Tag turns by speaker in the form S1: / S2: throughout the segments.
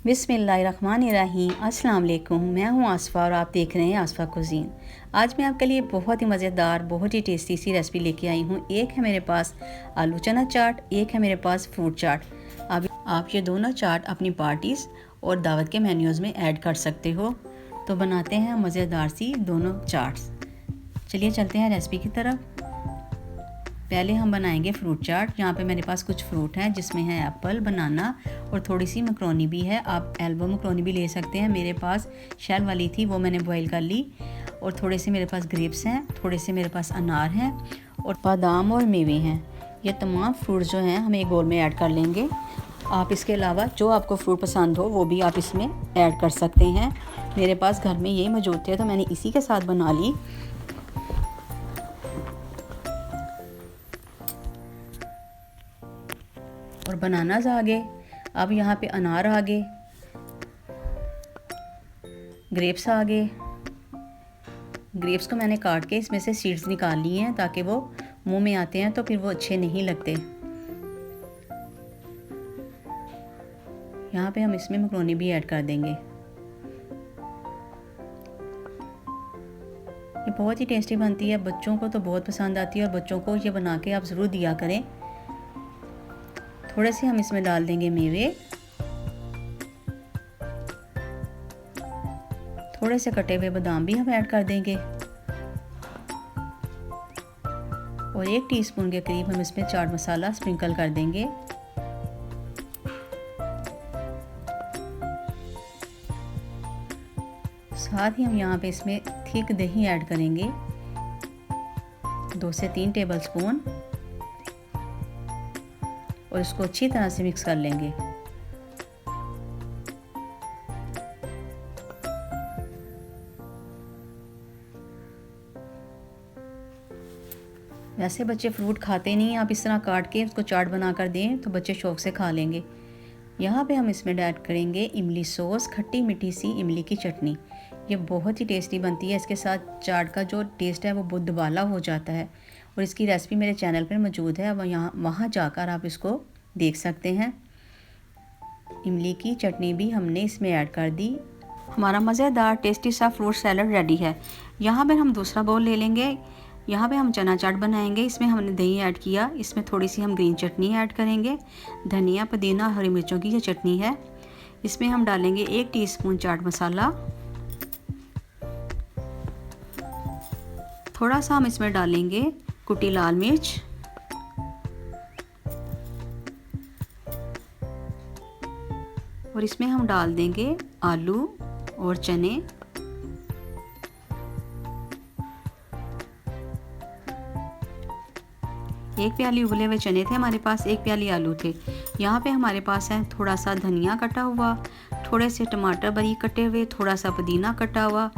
S1: बिस्मिल्लाहिर्रहमानिर्रहीम। अस्सलाम वालेकुम। मैं हूं आसफ़ा और आप देख रहे हैं आसफ़ा कुज़ीन। आज मैं आपके लिए बहुत ही मज़ेदार, बहुत ही टेस्टी सी रेसिपी लेके आई हूं। एक है मेरे पास आलू चना चाट, एक है मेरे पास फ्रूट चाट। आप ये दोनों चाट अपनी पार्टीज़ और दावत के मेन्यूज़ में ऐड कर सकते हो। तो बनाते हैं मज़ेदार सी दोनों चाट्स। चलिए चलते हैं रेसिपी की तरफ। पहले हम बनाएंगे फ्रूट चाट। यहाँ पे मेरे पास कुछ फ्रूट हैं जिसमें है एप्पल, बनाना और थोड़ी सी मकरोनी भी है। आप एल्बो मकरोनी भी ले सकते हैं। मेरे पास शेल वाली थी, वो मैंने बॉईल कर ली। और थोड़े से मेरे पास ग्रेप्स हैं, थोड़े से मेरे पास अनार हैं और बादाम और मेवे हैं। ये तमाम फ्रूट जो हैं हम एक बोल में ऐड कर लेंगे। आप इसके अलावा जो आपको फ्रूट पसंद हो वो भी आप इसमें ऐड कर सकते हैं। मेरे पास घर में यही मौजूद थे तो मैंने इसी के साथ बना ली। और बनानास आ गए। अब यहाँ पे अनार आ गए, ग्रेप्स आ गए। ग्रेप्स को मैंने काट के इसमें से सीड्स निकाल लिए हैं ताकि वो मुंह में आते हैं तो फिर वो अच्छे नहीं लगते। यहाँ पे हम इसमें मकरोनी भी ऐड कर देंगे। ये बहुत ही टेस्टी बनती है, बच्चों को तो बहुत पसंद आती है और बच्चों को ये बना के आप ज़रूर दिया करें। थोड़े से हम इसमें डाल देंगे मेवे, थोड़े से कटे हुए बादाम भी हम ऐड कर देंगे और 1 टीस्पून के करीब हम इसमें चाट मसाला स्प्रिंकल कर देंगे। साथ ही हम यहाँ पे इसमें थिक दही ऐड करेंगे, 2 से 3 टेबलस्पून, और इसको अच्छी तरह से मिक्स कर लेंगे। वैसे बच्चे फ्रूट खाते नहीं, आप इस तरह काट के उसको चाट बना कर दें तो बच्चे शौक से खा लेंगे। यहाँ पे हम इसमें ऐड करेंगे इमली सॉस, खट्टी मीठी सी इमली की चटनी। ये बहुत ही टेस्टी बनती है। इसके साथ चाट का जो टेस्ट है वो बहुत दुबाला हो जाता है और इसकी रेसिपी मेरे चैनल पर मौजूद है। वहाँ जाकर आप इसको देख सकते हैं। इमली की चटनी भी हमने इसमें ऐड कर दी। हमारा मज़ेदार टेस्टी सा फ्रूट सैलड रेडी है। यहाँ पे हम दूसरा बाउल ले लेंगे। यहाँ पे हम चना चाट बनाएंगे। इसमें हमने दही ऐड किया, इसमें थोड़ी सी हम ग्रीन चटनी ऐड करेंगे। धनिया, पुदीना, हरी मिर्चों की ये चटनी है। इसमें हम डालेंगे 1 टीस्पून चाट मसाला। थोड़ा सा हम इसमें डालेंगे कुटी लाल मिर्च, और इसमें हम डाल देंगे आलू और चने। एक प्याली उबले हुए चने थे हमारे पास, 1 प्याली आलू थे। यहाँ पे हमारे पास है थोड़ा सा धनिया कटा हुआ, थोड़े से टमाटर बारीक कटे हुए, थोड़ा सा पुदीना कटा हुआ,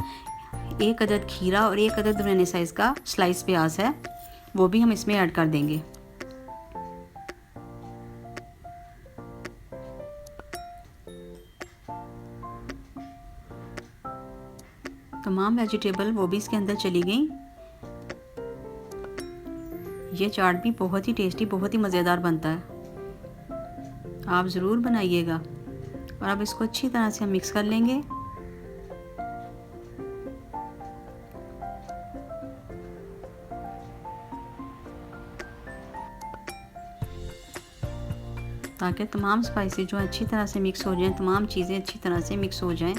S1: 1 अदद खीरा और 1 अदद दरमियाने साइज़ का स्लाइस प्याज है, वो भी हम इसमें ऐड कर देंगे। तमाम वेजिटेबल वो भी इसके अंदर चली गई। ये चाट भी बहुत ही टेस्टी, बहुत ही मज़ेदार बनता है। आप ज़रूर बनाइएगा। और अब इसको अच्छी तरह से हम मिक्स कर लेंगे। ताकि तमाम स्पाइसेस जो अच्छी तरह से मिक्स हो जाएं, तमाम चीज़ें अच्छी तरह से मिक्स हो जाएं।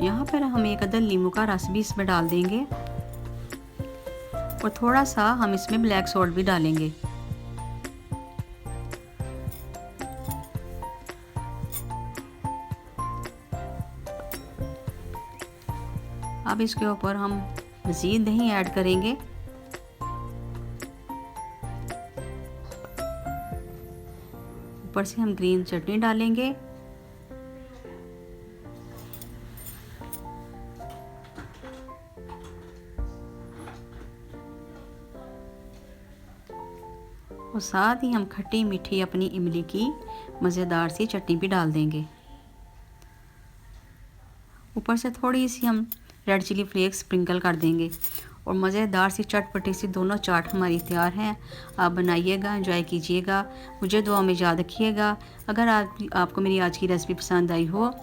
S1: यहाँ पर हम 1 अदद नींबू का रस भी इसमें डाल देंगे और थोड़ा सा हम इसमें ब्लैक सॉल्ट भी डालेंगे। अब इसके ऊपर हम मज़ीद दही ऐड करेंगे। ऊपर से हम ग्रीन चटनी डालेंगे। और साथ ही हम खट्टी मीठी अपनी इमली की मज़ेदार सी चटनी भी डाल देंगे। ऊपर से थोड़ी सी हम रेड चिली फ्लेक्स स्प्रिंकल कर देंगे और मज़ेदार सी चटपटी सी दोनों चाट हमारी तैयार हैं। आप बनाइएगा, एंजॉय कीजिएगा, मुझे दुआ में याद रखिएगा। अगर आपको मेरी आज की रेसिपी पसंद आई हो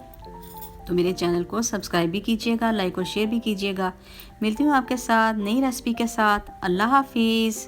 S1: तो मेरे चैनल को सब्सक्राइब भी कीजिएगा, लाइक और शेयर भी कीजिएगा। मिलती हूँ आपके साथ नई रेसिपी के साथ। अल्लाह हाफिज़।